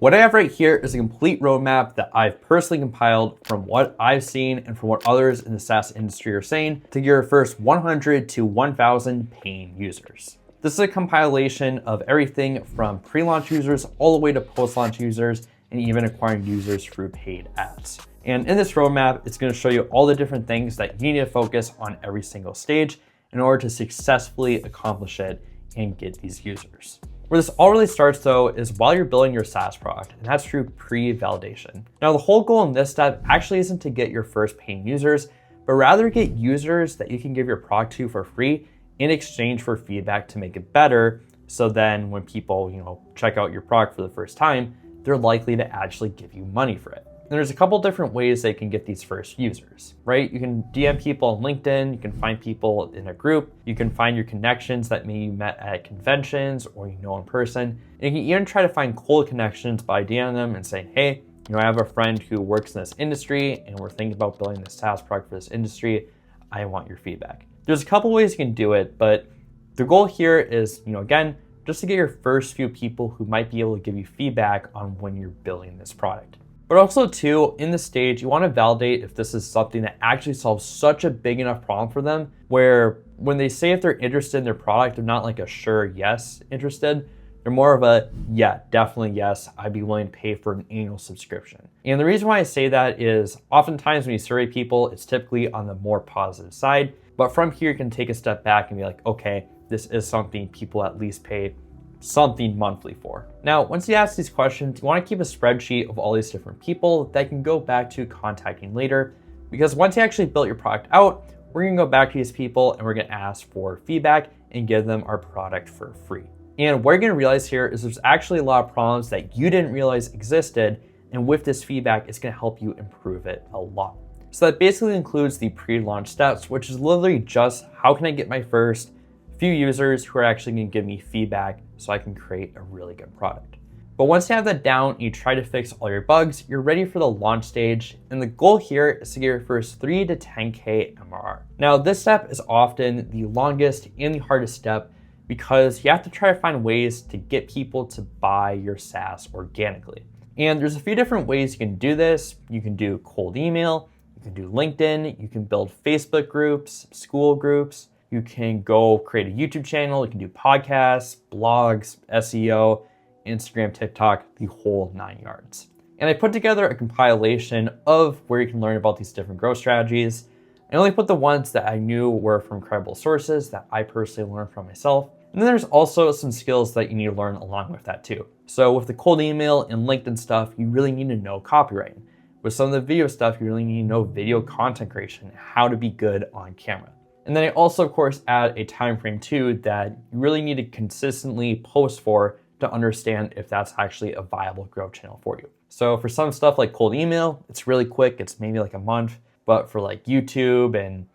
What I have right here is a complete roadmap that I've personally compiled from what I've seen and from what others in the SaaS industry are saying to get your first 100 to 1,000 paying users. This is a compilation of everything from pre-launch users all the way to post-launch users and even acquiring users through paid ads. And in this roadmap, it's going to show you all the different things that you need to focus on every single stage in order to successfully accomplish it and get these users. Where this all really starts though is while you're building your SaaS product, and that's through pre-validation. Now the whole goal in this step actually isn't to get your first paying users, but rather get users that you can give your product to for free in exchange for feedback to make it better. So then when people, check out your product for the first time, they're likely to actually give you money for it. And there's a couple different ways they can get these first users, right? You can DM people on LinkedIn, you can find people in a group, you can find your connections that maybe you met at conventions or you know in person. And you can even try to find cold connections by DMing them and saying, hey, I have a friend who works in this industry and we're thinking about building this SaaS product for this industry. I want your feedback. There's a couple ways you can do it, but the goal here is, again, just to get your first few people who might be able to give you feedback on when you're building this product. But also too, in this stage, you want to validate if this is something that actually solves such a big enough problem for them where when they say if they're interested in their product, they're not like a sure yes interested. They're more of a, yeah, definitely yes, I'd be willing to pay for an annual subscription. And the reason why I say that is oftentimes when you survey people, it's typically on the more positive side. But from here, you can take a step back and be like, okay, this is something people at least pay something monthly for. Now, once you ask these questions, you want to keep a spreadsheet of all these different people that you can go back to contacting later, because once you actually built your product out, we're going to go back to these people and we're going to ask for feedback and give them our product for free. And what you're going to realize here is there's actually a lot of problems that you didn't realize existed. And with this feedback, it's going to help you improve it a lot. So that basically includes the pre-launch steps, which is literally just how can I get my first few users who are actually going to give me feedback so I can create a really good product. But once you have that down and you try to fix all your bugs, you're ready for the launch stage. And the goal here is to get your first 3 to 10K MRR. Now, this step is often the longest and the hardest step because you have to try to find ways to get people to buy your SaaS organically. And there's a few different ways you can do this. You can do cold email, you can do LinkedIn, you can build Facebook groups, school groups, you can go create a YouTube channel, you can do podcasts, blogs, SEO, Instagram, TikTok, the whole 9 yards. And I put together a compilation of where you can learn about these different growth strategies. I only put the ones that I knew were from credible sources that I personally learned from myself. And then there's also some skills that you need to learn along with that too. So with the cold email and LinkedIn stuff, you really need to know copywriting. With some of the video stuff, you really need to know video content creation, how to be good on camera. And then I also, of course, add a time frame too that you really need to consistently post for to understand if that's actually a viable growth channel for you. So for some stuff like cold email, it's really quick. It's maybe like a month. But for like YouTube and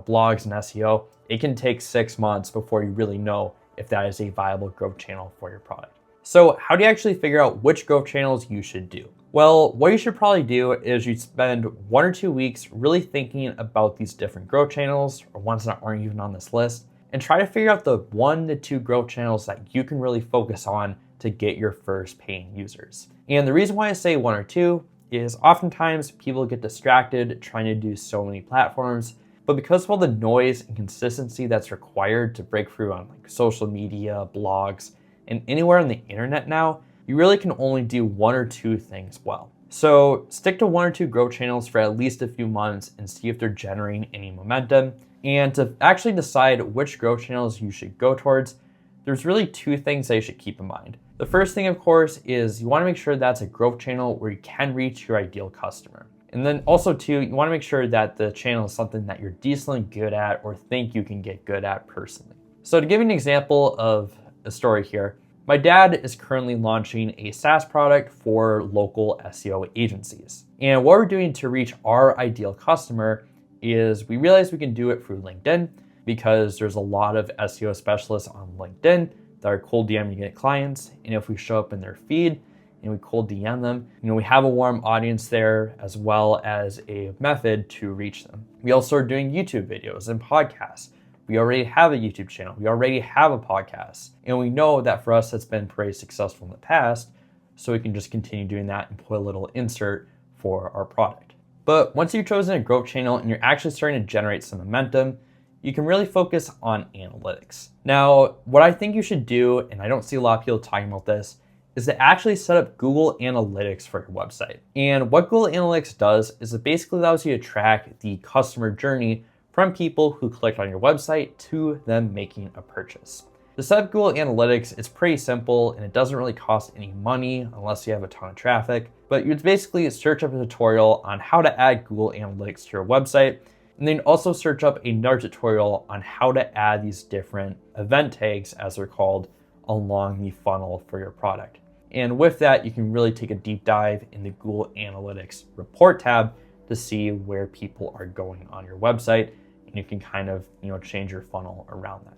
blogs and SEO, it can take 6 months before you really know if that is a viable growth channel for your product. So how do you actually figure out which growth channels you should do? Well, what you should probably do is you spend 1 or 2 weeks really thinking about these different growth channels or ones that aren't even on this list and try to figure out the 1 to 2 growth channels that you can really focus on to get your first paying users. And the reason why I say 1 or 2 is oftentimes people get distracted trying to do so many platforms, but because of all the noise and consistency that's required to break through on like social media, blogs, and anywhere on the internet now, you really can only do 1 or 2 things well. So stick to 1 or 2 growth channels for at least a few months and see if they're generating any momentum. And to actually decide which growth channels you should go towards, there's really 2 things that you should keep in mind. The first thing, of course, is you want to make sure that's a growth channel where you can reach your ideal customer. And then also too, you want to make sure that the channel is something that you're decently good at or think you can get good at personally. So to give you an example of a story here, my dad is currently launching a SaaS product for local SEO agencies. And what we're doing to reach our ideal customer is we realize we can do it through LinkedIn because there's a lot of SEO specialists on LinkedIn that are cold DMing to get clients. And if we show up in their feed and we cold DM them, we have a warm audience there as well as a method to reach them. We also are doing YouTube videos and podcasts. We already have a YouTube channel. We already have a podcast. And we know that for us, that's been pretty successful in the past. so we can just continue doing that and put a little insert for our product. But once you've chosen a growth channel and you're actually starting to generate some momentum, you can really focus on analytics. Now, what I think you should do, and I don't see a lot of people talking about this, is to actually set up Google Analytics for your website. And what Google Analytics does is it basically allows you to track the customer journey from people who clicked on your website to them making a purchase. To set up Google Analytics, it's pretty simple and it doesn't really cost any money unless you have a ton of traffic. But you'd basically search up a tutorial on how to add Google Analytics to your website, and then also search up another tutorial on how to add these different event tags, as they're called, along the funnel for your product. And with that, you can really take a deep dive in the Google Analytics report tab to see where people are going on your website, and you can kind of change your funnel around that.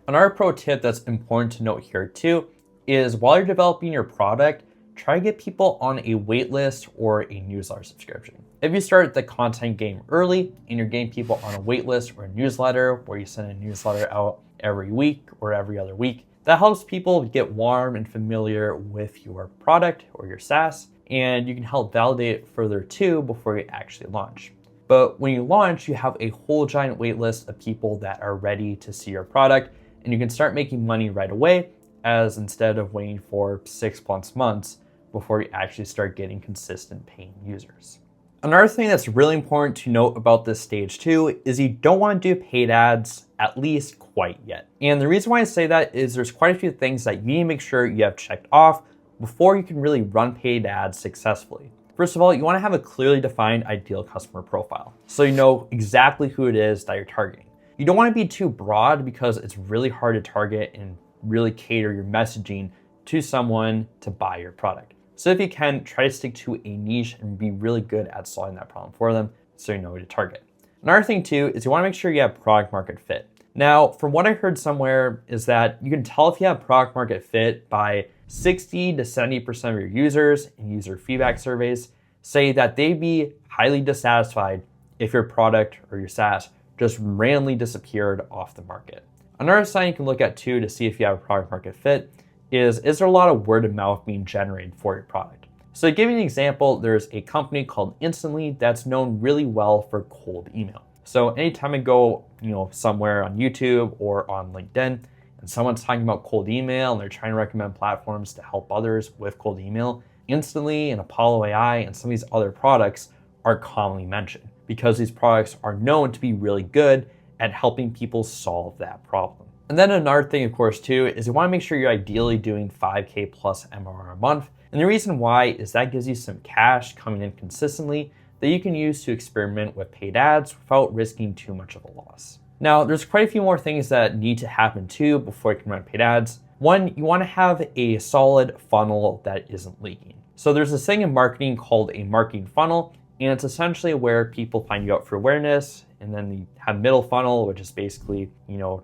Another pro tip that's important to note here too is while you're developing your product, try to get people on a wait list or a newsletter subscription. If you start the content game early and you're getting people on a wait list or a newsletter where you send a newsletter out every week or every other week, that helps people get warm and familiar with your product or your SaaS, and you can help validate it further too before you actually launch. But when you launch, you have a whole giant wait list of people that are ready to see your product, and you can start making money right away, as instead of waiting for 6+ months before you actually start getting consistent paying users. Another thing that's really important to note about this stage too is you don't want to do paid ads, at least quite yet. And the reason why I say that is there's quite a few things that you need to make sure you have checked off before you can really run paid ads successfully. First of all, you want to have a clearly defined ideal customer profile, so you know exactly who it is that you're targeting. You don't want to be too broad because it's really hard to target and really cater your messaging to someone to buy your product. So if you can, try to stick to a niche and be really good at solving that problem for them so you know who to target. Another thing too is you want to make sure you have product market fit. Now, from what I heard somewhere is that you can tell if you have product market fit by 60 to 70% of your users in user feedback surveys say that they'd be highly dissatisfied if your product or your SaaS just randomly disappeared off the market. Another sign you can look at too to see if you have a product market fit is there a lot of word of mouth being generated for your product? So to give you an example, there's a company called Instantly that's known really well for cold email. So anytime I go, somewhere on YouTube or on LinkedIn and someone's talking about cold email and they're trying to recommend platforms to help others with cold email, Instantly and Apollo AI and some of these other products are commonly mentioned because these products are known to be really good at helping people solve that problem. And then another thing, of course, too, is you want to make sure you're ideally doing 5K plus MRR a month. And the reason why is that gives you some cash coming in consistently that you can use to experiment with paid ads without risking too much of a loss. Now, there's quite a few more things that need to happen too before you can run paid ads. One, you want to have a solid funnel that isn't leaking. So there's this thing in marketing called a marketing funnel, and it's essentially where people find you out for awareness, and then you have middle funnel, which is basically,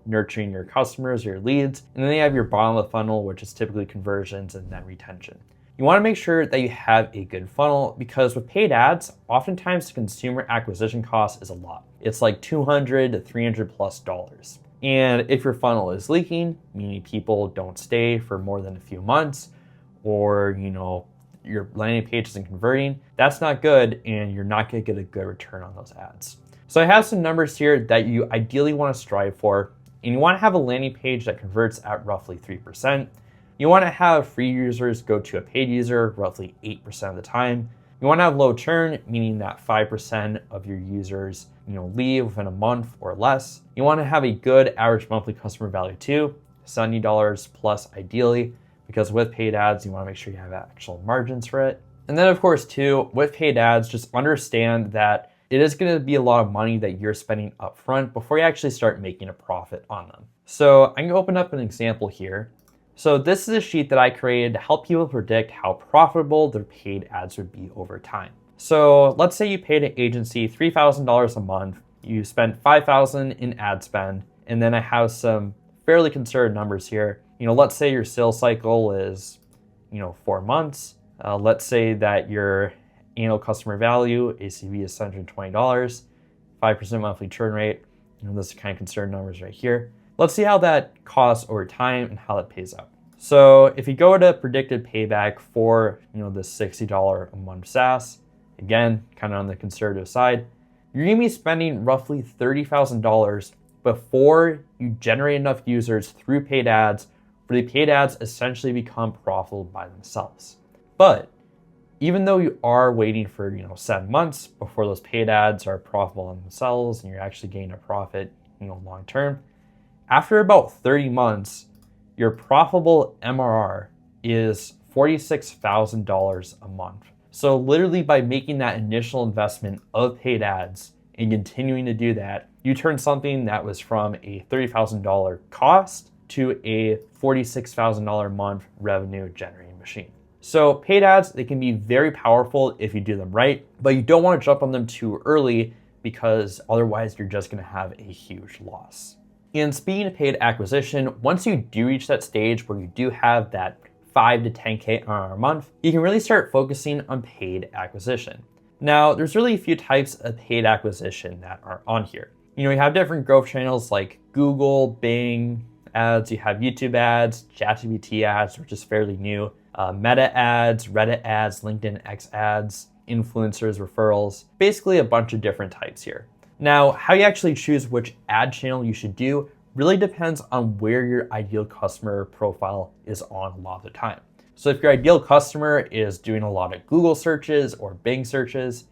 nurturing your customers, your leads. And then they have your bottom of the funnel, which is typically conversions and then retention. You want to make sure that you have a good funnel because with paid ads, oftentimes the consumer acquisition cost is a lot. It's like $200 to $300+. And if your funnel is leaking, meaning people don't stay for more than a few months, or, your landing page isn't converting, that's not good, and you're not going to get a good return on those ads. So I have some numbers here that you ideally want to strive for, and you want to have a landing page that converts at roughly 3%. You want to have free users go to a paid user roughly 8% of the time. You want to have low churn, meaning that 5% of your users, leave within a month or less. You want to have a good average monthly customer value too, $70 plus ideally, because with paid ads, you want to make sure you have actual margins for it. And then of course too, with paid ads, just understand that it is going to be a lot of money that you're spending upfront before you actually start making a profit on them. So I'm going to open up an example here. So this is a sheet that I created to help people predict how profitable their paid ads would be over time. So let's say you paid an agency $3,000 a month, you spent $5,000 in ad spend, and then I have some fairly conservative numbers here. Let's say your sales cycle is, 4 months. Let's say that your annual customer value, ACV, is $120, 5% monthly churn rate. Those are kind of conservative numbers right here. Let's see how that costs over time and how that pays out. So if you go to predicted payback for the $60 a month SaaS, again, kind of on the conservative side, you're gonna be spending roughly $30,000 before you generate enough users through paid ads for the paid ads essentially become profitable by themselves. But even though you are waiting for 7 months before those paid ads are profitable in themselves and you're actually getting a profit long term, after about 30 months, your profitable MRR is $46,000 a month. So literally by making that initial investment of paid ads and continuing to do that, you turn something that was from a $30,000 cost to a $46,000 a month revenue generating machine. So paid ads, they can be very powerful if you do them right, but you don't want to jump on them too early because otherwise you're just going to have a huge loss. And speaking of paid acquisition, once you do reach that stage where you do have that 5 to 10K a month, you can really start focusing on paid acquisition. Now, there's really a few types of paid acquisition that are on here. You have different growth channels like Google, Bing ads, you have YouTube ads, ChatGPT ads, which is fairly new, Meta ads, Reddit ads, LinkedIn X ads, influencers, referrals, basically a bunch of different types here. Now, how you actually choose which ad channel you should do really depends on where your ideal customer profile is on a lot of the time. So if your ideal customer is doing a lot of Google searches or Bing searches,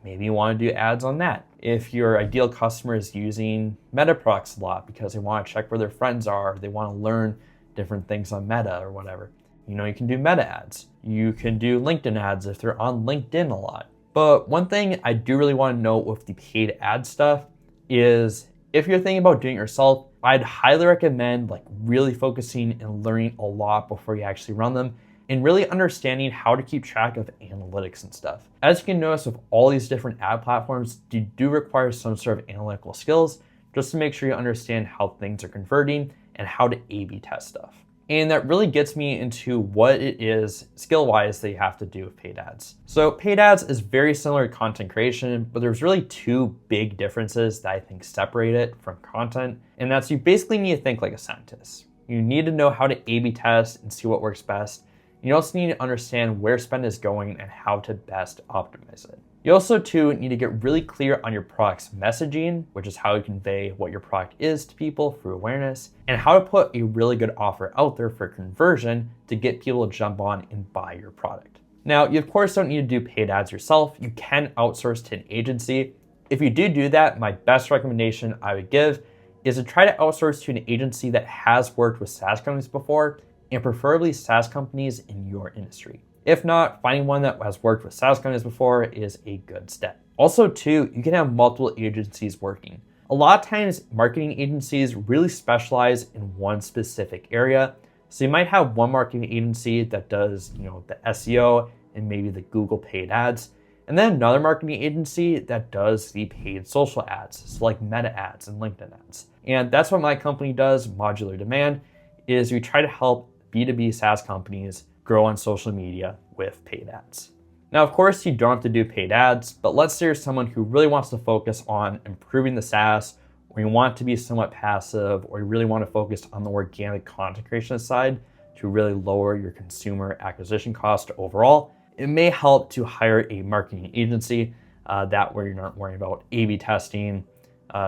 maybe you want to do ads on that. If your ideal customer is using Meta products a lot because they want to check where their friends are, they want to learn different things on Meta or whatever, you can do Meta ads. You can do LinkedIn ads if they're on LinkedIn a lot. But one thing I do really want to note with the paid ad stuff is if you're thinking about doing it yourself, I'd highly recommend really focusing and learning a lot before you actually run them and really understanding how to keep track of analytics and stuff. As you can notice with all these different ad platforms, you do require some sort of analytical skills just to make sure you understand how things are converting and how to A/B test stuff. And that really gets me into what it is skill-wise that you have to do with paid ads. So paid ads is very similar to content creation, but there's really two big differences that I think separate it from content. And that's you basically need to think like a scientist. You need to know how to A/B test and see what works best. You also need to understand where spend is going and how to best optimize it. You also too need to get really clear on your product's messaging, which is how you convey what your product is to people through awareness, and how to put a really good offer out there for conversion to get people to jump on and buy your product. Now, you of course don't need to do paid ads yourself. You can outsource to an agency. If you do that, my best recommendation I would give is to try to outsource to an agency that has worked with SaaS companies before, and preferably SaaS companies in your industry. If not, finding one that has worked with SaaS companies before is a good step. Also too, you can have multiple agencies working. A lot of times, marketing agencies really specialize in one specific area. So you might have one marketing agency that does, the SEO and maybe the Google paid ads, and then another marketing agency that does the paid social ads, so like Meta ads and LinkedIn ads. And that's what my company does, Modular Demand, is we try to help B2B SaaS companies grow on social media with paid ads. Now, of course, you don't have to do paid ads, but let's say you're someone who really wants to focus on improving the SaaS, or you want to be somewhat passive, or you really want to focus on the organic content creation side to really lower your consumer acquisition cost overall. It may help to hire a marketing agency that where you're not worrying about A/B testing,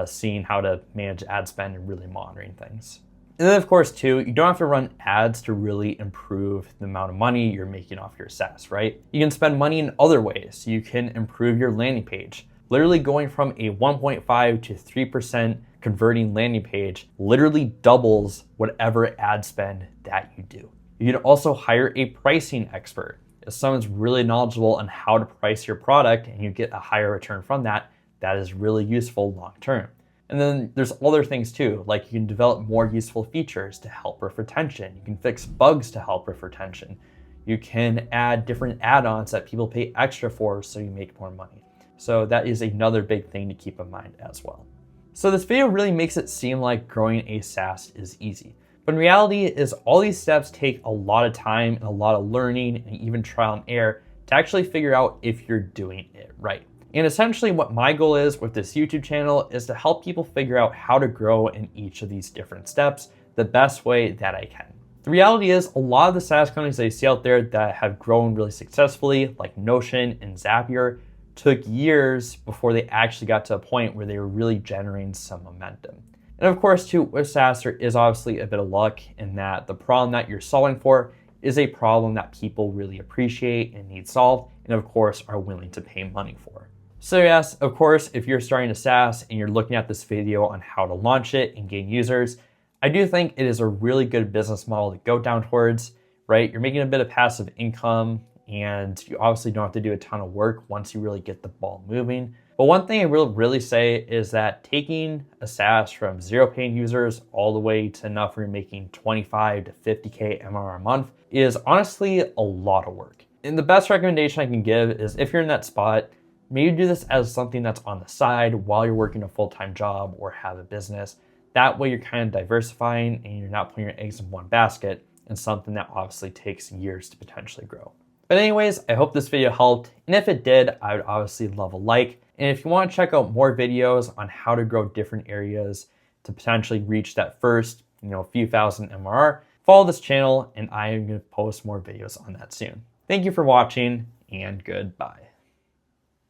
seeing how to manage ad spend and really monitoring things. And then of course too, you don't have to run ads to really improve the amount of money you're making off your SaaS, right? You can spend money in other ways. You can improve your landing page. Literally going from a 1.5 to 3% converting landing page literally doubles whatever ad spend that you do. You can also hire a pricing expert. If someone's really knowledgeable on how to price your product and you get a higher return from that, that is really useful long term. And then there's other things too, like you can develop more useful features to help with retention. You can fix bugs to help with retention. You can add different add-ons that people pay extra for so you make more money. So that is another big thing to keep in mind as well. So this video really makes it seem like growing a SaaS is easy. But in reality is all these steps take a lot of time and a lot of learning and even trial and error to actually figure out if you're doing it right. And essentially what my goal is with this YouTube channel is to help people figure out how to grow in each of these different steps the best way that I can. The reality is a lot of the SaaS companies that you see out there that have grown really successfully, like Notion and Zapier, took years before they actually got to a point where they were really generating some momentum. And of course, too, with SaaS, there is obviously a bit of luck in that the problem that you're solving for is a problem that people really appreciate and need solved, and of course, are willing to pay money for. So yes, of course, if you're starting a SaaS and you're looking at this video on how to launch it and gain users, I do think it is a really good business model to go down towards, right? You're making a bit of passive income, and you obviously don't have to do a ton of work once you really get the ball moving. But one thing I will really say is that taking a SaaS from 0 paying users all the way to enough where you're making 25 to 50K MRR a month is honestly a lot of work. And the best recommendation I can give is if you're in that spot, maybe do this as something that's on the side while you're working a full-time job or have a business. That way you're kind of diversifying and you're not putting your eggs in one basket and something that obviously takes years to potentially grow. But anyways, I hope this video helped. And if it did, I would obviously love a like. And if you want to check out more videos on how to grow different areas to potentially reach that first, few thousand MRR, follow this channel and I am going to post more videos on that soon. Thank you for watching and goodbye.